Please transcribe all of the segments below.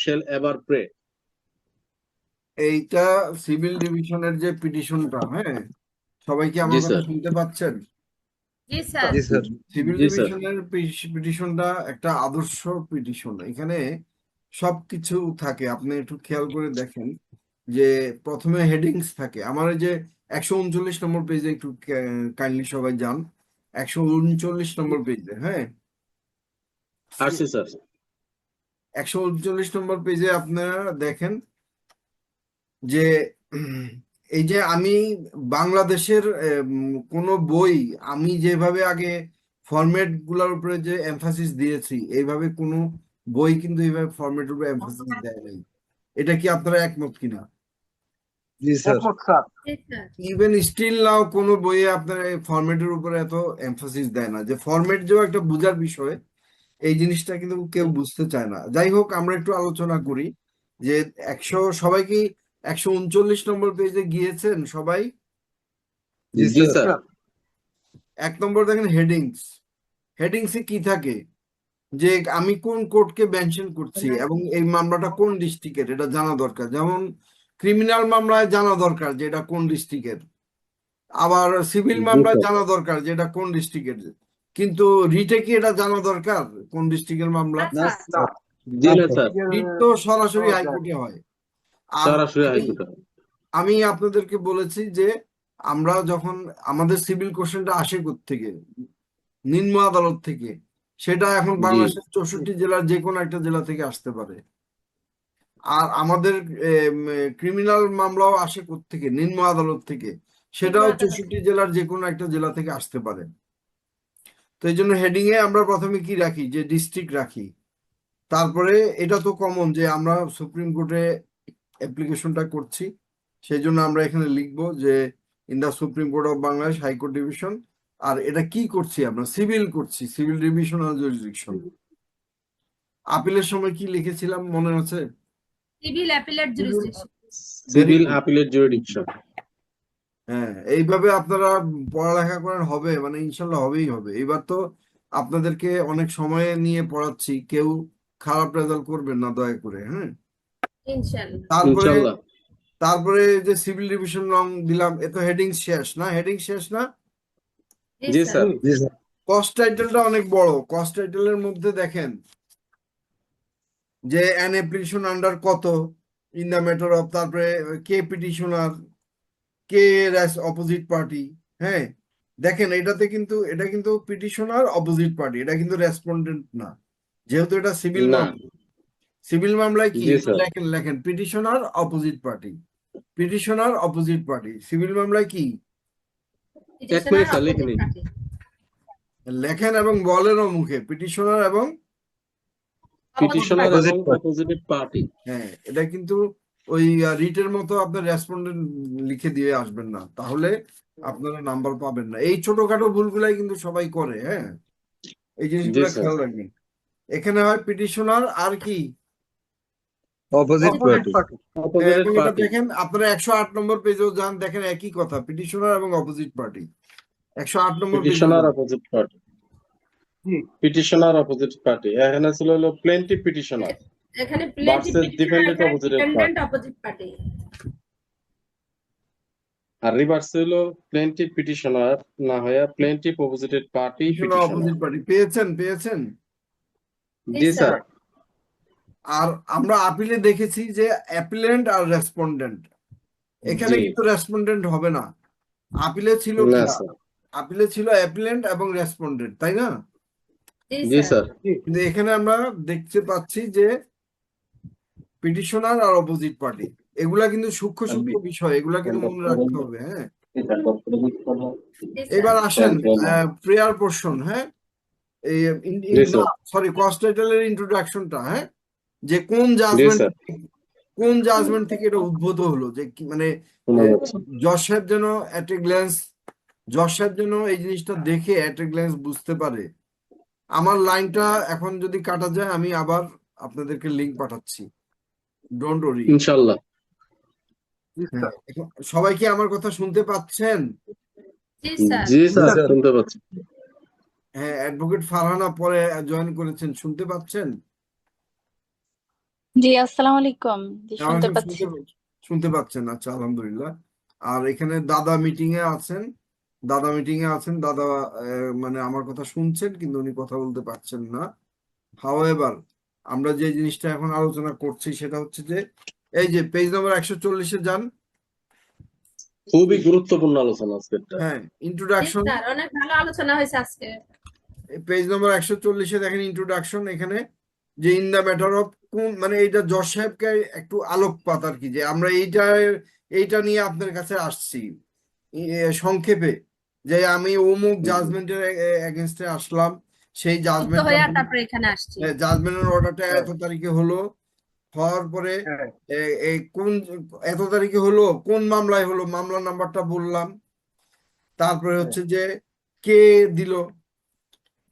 shall ever pray. এইটা civil ডিভিশনের যে পিটিশনটা, হ্যাঁ, সবাই কি আমার জি কথা স্যার। শুনতে পাচ্ছেন? জি স্যার। জি স্যার। সিভিল জি স্যার। ডিভিশনের পিটিশনটা একটা আদর্শ পিটিশন। এখানে সবকিছু থাকে, আপনি একটু খেয়াল করে দেখেন যে প্রথমে হেডিংস থাকে। আমার এই যে 139 নম্বর পেজে একটু কাইন্ডলি সবাই যান, 139 নম্বর পেজে। হ্যাঁ, আসছি স্যার। 139 নম্বর পেজে আপনারা দেখেন যে এই যে আমি বাংলাদেশের কোনো বই, আমি যেভাবে আগে ফরম্যাট গুলার উপরে যে এমফাসিস দিয়েছি, এইভাবে কোনো বই কিন্তু এইভাবে ফরম্যাটের উপরে এমফাসিস দেয় নাই। এটা কি আপনারা একমত কিনা? জি স্যার। জি স্যার। ইভেন স্টিল নাও কোনো বইয়ে আপনার এই ফরম্যাটের উপরে এত এমফাসিস দেয় না, যে ফরম্যাট যেও একটা বোঝার বিষয়, এই জিনিসটা কিন্তু কেউ বুঝতে চায় না। যাই হোক, আমরা একটু আলোচনা করি যে সবাই কি 139 নম্বর পেজে গিয়েছেন সবাই? জি জি স্যার। স্যার। 1 নম্বর দেখেন হেডিংস। হেডিংসে কি থাকে, যে আমি কোন কোর্টকে মেনশন করছি এবং এই মামলাটা কোন ডিস্ট্রিক্টের, এটা জানা দরকার। যেমন ক্রিমিনাল মামলায় জানা দরকার যে এটা কোন ডিস্ট্রিক্টের, আবার সিভিল জি মামলায় স্যার। জানা দরকার যে এটা কোন ডিস্ট্রিক্টের। কিন্তু রিটে কি এটা জানা দরকার কোন ডিস্ট্রিক্টের মামলা? না না স্যার। স্যার। জি না স্যার। রিট তো সরাসরি হাইকোর্টে হয়। আর সরাসরি হাইকোর্টে। আমি আপনাদেরকে বলেছি যে আমরা যখন আমাদের সিভিল কোশ্চেনটা আসে থেকে নিম্ন আদালত থেকে, সেটা এখন জি। বাংলাদেশের 64 জেলার যে কোনো একটা জেলা থেকে আসতে পারে। আর আমাদের ক্রিমিনাল মামলাও আসে থেকে নিম্ন আদালত থেকে, সেটাও 64 জেলার যে কোনো একটা জেলা থেকে আসতে পারে। তো এই জন্য হেডিং এ আমরা প্রথমে কি রাখি, যে ডিস্ট্রিক্ট রাখি। তারপরে এটা তো কমন যে আমরা সুপ্রিম কোর্টে অ্যাপ্লিকেশনটা করছি, সেই জন্য আমরা এখানে লিখবো যে in the supreme court of Bangladesh high court division. আর এটা কি করছি, আমরা সিভিল করছি, সিভিল ডিভিশনাল জুরিসডিকশন। আপিলের সময় কি লিখেছিলাম মনে আছে? Civil appellate jurisdiction. Civil appellate jurisdiction. হ্যাঁ, এইভাবে আপনারা পড়ালেখা করেন, হবে মানে ইনশাল্লাহ হবেই হবে। এবার তো আপনাদেরকে অনেক সময় নিয়ে পড়াচ্ছি, কেউ খারাপ রেজাল্ট করবেন না দয়া করে। হ্যাঁ, ইনশাআল্লাহ। তারপরে ইনশাআল্লাহ। তারপরে যে সিভিল ডিভিশন রং দিলাম, এ তো হেডিং শেষ না? হেডিং শেষ না? জি জি স্যার। স্যার। জি স্যার। কস্ট টাইটেলটা অনেক বড়। কস্ট টাইটেলের মধ্যে দেখেন যে অ্যান অ্যাপ্লিকেশন আন্ডার কত, ইন দ্য ম্যাটার অফ, তারপরে কে পিটিশনার, কে অপোজিট পার্টি। হ্যাঁ, দেখেন এটা কিন্তু পিটিশনার অপোজিট পার্টি, এটা কিন্তু রেসপন্ডেন্ট না, যেহেতু এটা সিভিল না। মামলা। সিভিল মামলায় কি জি স্যার। লেখেন, লেখেন petitioner opposite party, petitioner opposite party. Civil মামলায় কি এক মিনিট স্যার, লিখে নিন। লেখেন এবং বলেনও মুখে, পিটিশনার এবং পিটিশনার এবং Opposite party. Opposite party. হ্যাঁ, এটা কিন্তু ওই রিটের মতো আপনার রেসপন্ডেন্ট লিখে দিয়ে আসবেন না, তাহলে আপনারা নাম্বার পাবেন না। এই ছোটখাটো ভুলগুলাই কিন্তু সবাই করে। হ্যাঁ, এই জি জিনিসগুলো স্যার। খেয়াল রাখবেন। এখানে হয় পিটিশনার আর কি অপোজিট পার্টি। অপোজিট এবং এটা পার্টি। দেখেন আপনারা 108 নম্বর পেজেও যান, দেখেন একই কথা, পিটিশনার এবং অপোজিট পার্টি। 108 নম্বর পেজে petitioner opposite party. Petitioner opposite party. এখানে ছিল হলো প্লেন্টিভ পিটিশনার এখানে versus defendant plaintiff opposite dependent party. Opposite party. আর রিভার্স হলো প্লেন্টিভ পিটিশনার না হয়ে plaintiff opposited party petitioner. Opposite party. পেয়েছেন? জি স্যার। আর আমরা আপিলে দেখেছি যে অ্যাপিলেন্ট আর রেসপন্ডেন্ট, এখানে জি কিন্তু রেসপন্ডেন্ট হবে না। আপিলে ছিল কি, না স্যার। আপিলে ছিল অ্যাপিলেন্ট এবং রেসপন্ডেন্ট, তাই না? জি স্যার। কিন্তু এখানে আমরা দেখতে পাচ্ছি যে পিটিশনার আর অপোজিট পার্টি, এগুলা কিন্তু সূক্ষ্ম সূক্ষ্ম বিষয়, এগুলা কিন্তু মনে রাখতে হবে। হ্যাঁ, এবার আসেন প্রেয়ার পোর্শন। হ্যাঁ, এই জি স্যার। সরি, কস্ট টাইটেলের ইন্ট্রোডাকশনটা। হ্যাঁ, যে কোন জি স্যার। জাজমেন্ট থেকে এটা উদ্ভূত হলো, যে মানে শোনা যাচ্ছে। জজ সাহেব যেন অ্যাট এ গ্ল্যান্স, জজ সাহেব যেন এই জিনিসটা দেখে অ্যাট এ গ্ল্যান্স বুঝতে পারে। আমার লাইনটা এখন যদি কাটা যায়, আমি আবার আপনাদেরকে লিংক পাঠাচ্ছি, ডোন্ট ওরি। ইনশাআল্লাহ। সবাই কি আমার কথা শুনতে পাচ্ছেন? জি স্যার। জি স্যার, শুনতে পাচ্ছি। হ্যাঁ, অ্যাডভোকেট ফারহানা পরে জয়েন করেছেন, শুনতে পাচ্ছেন? জি, আসসালামু আলাইকুম। জি, শুনতে আমাকে পাচ্ছি। শুনতে পাচ্ছেন? আচ্ছা, আলহামদুলিল্লাহ। আর এখানে দাদা মিটিং এ আছেন, দাদা মানে আমার কথা শুনছেন, কিন্তু উনি কথা বলতে পারছেন না। হাওয়েভার, আমরা যে জিনিসটা এখন আলোচনা করছি সেটা হচ্ছে যে এই যে পেজ নম্বর 140-এ যান। খুবই গুরুত্বপূর্ণ আলোচনা আজকেরটা। হ্যাঁ, জি ইন্ট্রোডাকশন। স্যার, অনেক ভালো আলোচনা হয়েছে আজকে। পেজ নম্বর 140-এ দেখেন ইন্ট্রোডাকশন। এখানে যে ইন দ্য ম্যাটার অফ কোন, মানে এইটা জজ সাহেবকে একটু আলোকপাত আর কি, যে আমরা এইটা নিয়ে আপনার কাছে আসছি সংক্ষেপে, যে আমি অমুক জাজমেন্টের এগেনস্টে আসলাম, সেই যুক্ত জাজমেন্টটা হয়ে তারপরে এখানে আসছি। জাজমেন্টের অর্ডারটা এত তারিখে হলো, হওয়ার পরে এই কোন এত তারিখে হলো, কোন মামলায় হলো, মামলা নাম্বারটা বললাম। তারপরে হচ্ছে যে কে দিল,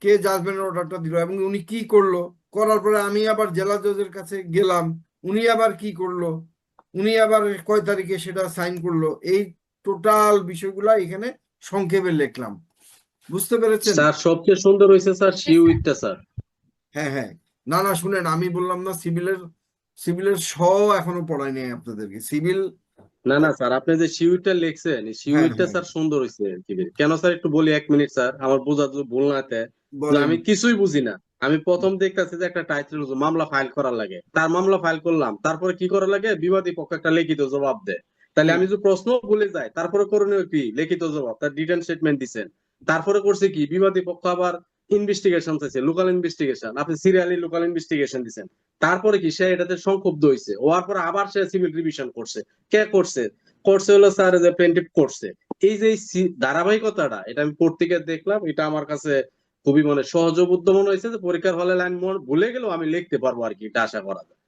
কে জাজমেন্টের অর্ডারটা দিল এবং উনি কি করলো, করার পরে আমি আবার জেলা জজের কাছে গেলাম, উনি আবার কি করলো, উনি আবার কয় তারিখে সেটা সাইন করলো। এই টোটাল বিষয়গুলা এখানে সংক্ষেপে লিখলাম। বুঝতে পেরেছেন? স্যার সবচেয়ে সুন্দর হয়েছে স্যার সিউইটটা স্যার। হ্যাঁ হ্যাঁ, না না, শুনেন, আমি বললাম না সিভিলের এখনো পড়াই নাই আপনাদেরকে। সিভিল, না না স্যার, আপনি যে সিউইটটা লিখছেন এই হ্যাঁ সিউইটটা হ্যাঁ, স্যার সুন্দর হয়েছে। কেন স্যার একটু বলি 1 মিনিট স্যার, আমার বোঝা যদি ভুল না থাকে। যে বলেন। আমি কিছুই বুঝি না, আমি প্রথম দেখতেছি যে একটা টাইটেল মামলা ফাইল করা লাগে, তার মামলা ফাইল করলাম, তারপরে কি করা লাগে, বিবাদী পক্ষ একটা লিখিত জবাব দেয়। তাহলে আমি যদি প্রশ্ন ভুলে যাই, তারপরে করণীয় কি, লিখিত জবাব, তার রিটেন স্টেটমেন্ট দিচ্ছেন। তারপরে করছে কি, বিবাদী পক্ষ আবার ইনভেস্টিগেশন চাইছে, লোকাল ইনভেস্টিগেশন, আপনি সিরিয়ালি লোকাল ইনভেস্টিগেশন দিচ্ছেন। তারপরে কি, সে এটাতে সংক্ষুব্ধ হয়েছে, হওয়ার পর আবার সে সিভিল রিভিশন করছে। কে করছে? করছে হলো স্যার যে প্লেনটিফ করছে। এই যে ধারাবাহিকতাটা, এটা আমি পড়তে গিয়ে দেখলাম, এটা আমার কাছে খুবই মানে সহজবোধ্য মনে হয়েছে, যে পরীক্ষার হলে লাইন ভুলে গেলেও আমি লিখতে পারবো আর কি, এটা আশা করা যায়।